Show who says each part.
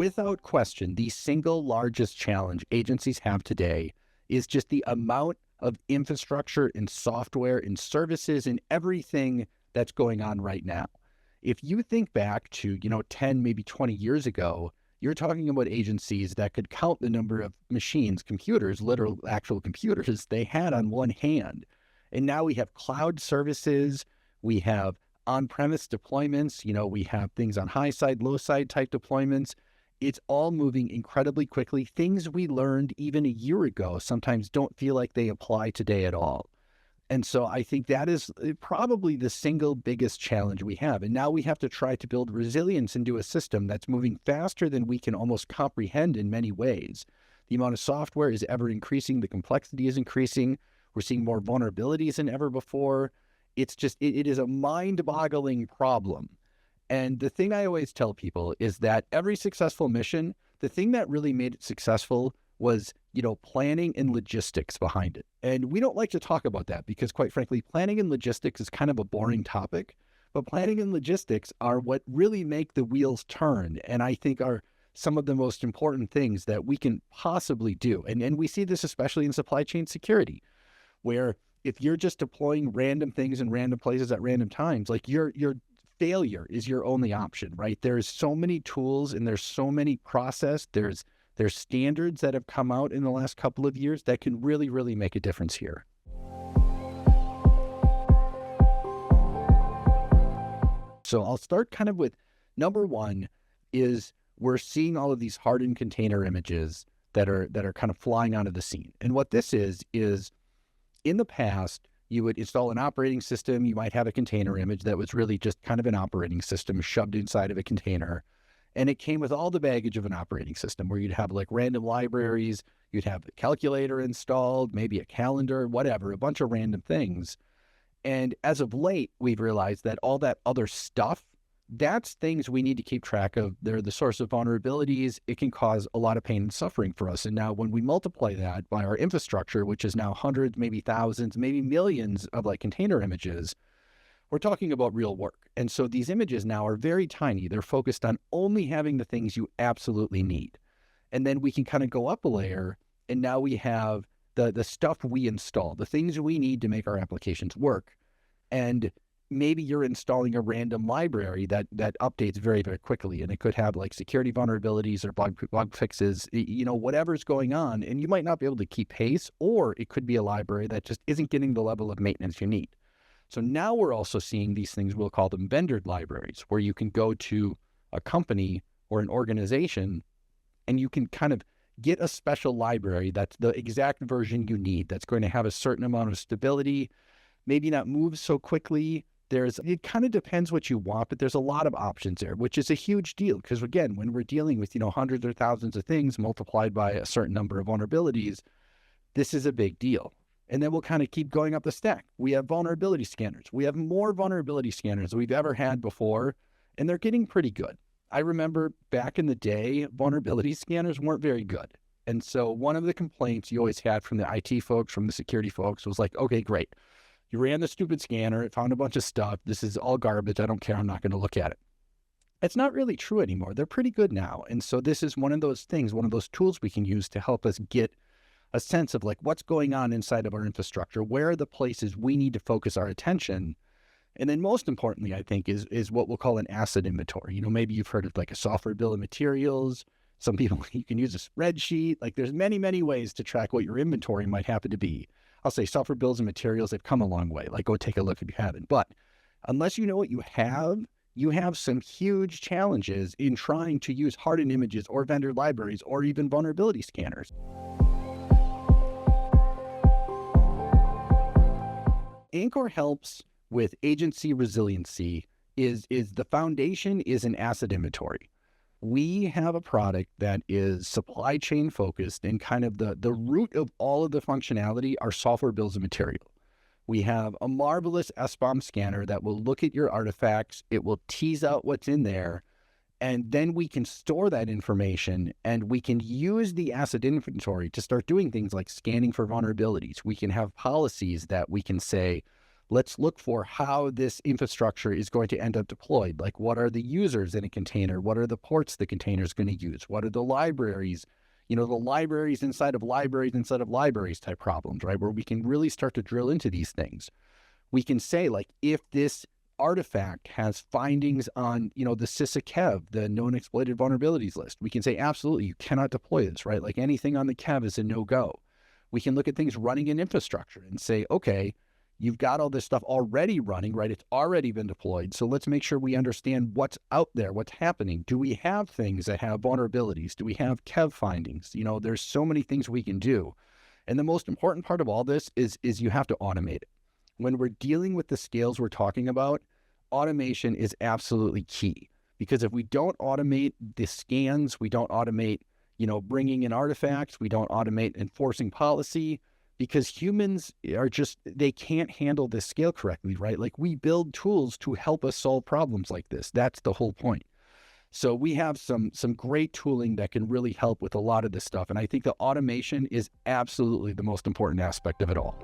Speaker 1: without question, the single largest challenge agencies have today is just the amount of infrastructure and software and services and everything that's going on right now. If you think back to, 10, maybe 20 years ago, you're talking about agencies that could count the number of machines, computers, literal actual computers they had on one hand. And now we have cloud services, we have on-premise deployments, we have things on high side, low side type deployments. It's all moving incredibly quickly. Things we learned even a year ago sometimes don't feel like they apply today at all. And so I think that is probably the single biggest challenge we have. And now we have to try to build resilience into a system that's moving faster than we can almost comprehend in many ways. The amount of software is ever increasing. The complexity is increasing. We're seeing more vulnerabilities than ever before. It's just, it is a mind-boggling problem. And the thing I always tell people is that every successful mission, the thing that really made it successful was, planning and logistics behind it. And we don't like to talk about that because, quite frankly, planning and logistics is kind of a boring topic, but planning and logistics are what really make the wheels turn, and I think are some of the most important things that we can possibly do. And we see this especially in supply chain security, where if you're just deploying random things in random places at random times, like your failure is your only option, right? There's so many tools and there's so many process. There's standards that have come out in the last couple of years that can really, really make a difference here. So I'll start kind of with number one is we're seeing all of these hardened container images that are kind of flying onto the scene. And what this is in the past, you would install an operating system. You might have a container image that was really just kind of an operating system shoved inside of a container. And it came with all the baggage of an operating system where you'd have like random libraries, you'd have a calculator installed, maybe a calendar, whatever, a bunch of random things. And as of late, we've realized that all that other stuff, that's things we need to keep track of. They're the source of vulnerabilities. It can cause a lot of pain and suffering for us. And now when we multiply that by our infrastructure, which is now hundreds, maybe thousands, maybe millions of like container images, we're talking about real work. And so these images now are very tiny. They're focused on only having the things you absolutely need. And then we can kind of go up a layer, and now we have the stuff we install, the things we need to make our applications work. And maybe you're installing a random library that updates very, very quickly. And it could have like security vulnerabilities or bug fixes, whatever's going on. And you might not be able to keep pace, or it could be a library that just isn't getting the level of maintenance you need. So now we're also seeing these things, we'll call them vendor libraries, where you can go to a company or an organization and you can kind of get a special library that's the exact version you need, that's going to have a certain amount of stability, maybe not move so quickly. It kind of depends what you want, but there's a lot of options there, which is a huge deal. Because again, when we're dealing with, hundreds or thousands of things multiplied by a certain number of vulnerabilities, this is a big deal. And then we'll kind of keep going up the stack. We have vulnerability scanners. We have more vulnerability scanners than we've ever had before, and they're getting pretty good. I remember back in the day, vulnerability scanners weren't very good. And so one of the complaints you always had from the IT folks, from the security folks was like, okay, great. You ran the stupid scanner, it found a bunch of stuff. This is all garbage. I don't care. I'm not going to look at it. It's not really true anymore. They're pretty good now. And so this is one of those things, one of those tools we can use to help us get a sense of like what's going on inside of our infrastructure, where are the places we need to focus our attention. And then most importantly, I think, is what we'll call an asset inventory. Maybe you've heard of like a software bill of materials. Some people, you can use a spreadsheet. Like there's many, many ways to track what your inventory might happen to be. I'll say software bills and materials, they've come a long way. Like go take a look if you haven't. But unless you know what you have some huge challenges in trying to use hardened images or vendor libraries or even vulnerability scanners. Anchore helps with agency resiliency is the foundation is an asset inventory. We have a product that is supply chain focused, and kind of the root of all of the functionality are software bills of material. We have a marvelous SBOM scanner that will look at your artifacts. It will tease out what's in there, and then we can store that information, and we can use the asset inventory to start doing things like scanning for vulnerabilities. We can have policies that we can say, Let's look for how this infrastructure is going to end up deployed. Like, what are the users in a container? What are the ports the container is going to use? What are the libraries? The libraries inside of libraries type problems, right? Where we can really start to drill into these things. We can say, like, if this artifact has findings on, the SysAKEV, the known exploited vulnerabilities list, we can say, absolutely, you cannot deploy this, right? Like, anything on the KEV is a no-go. We can look at things running in infrastructure and say, okay, you've got all this stuff already running, right? It's already been deployed. So let's make sure we understand what's out there, what's happening. Do we have things that have vulnerabilities? Do we have KEV findings? There's so many things we can do. And the most important part of all this is you have to automate it. When we're dealing with the scales we're talking about, automation is absolutely key, because if we don't automate the scans, we don't automate, bringing in artifacts, we don't automate enforcing policy, because humans are they can't handle this scale correctly, right? Like, we build tools to help us solve problems like this. That's the whole point. So we have some great tooling that can really help with a lot of this stuff. And I think the automation is absolutely the most important aspect of it all.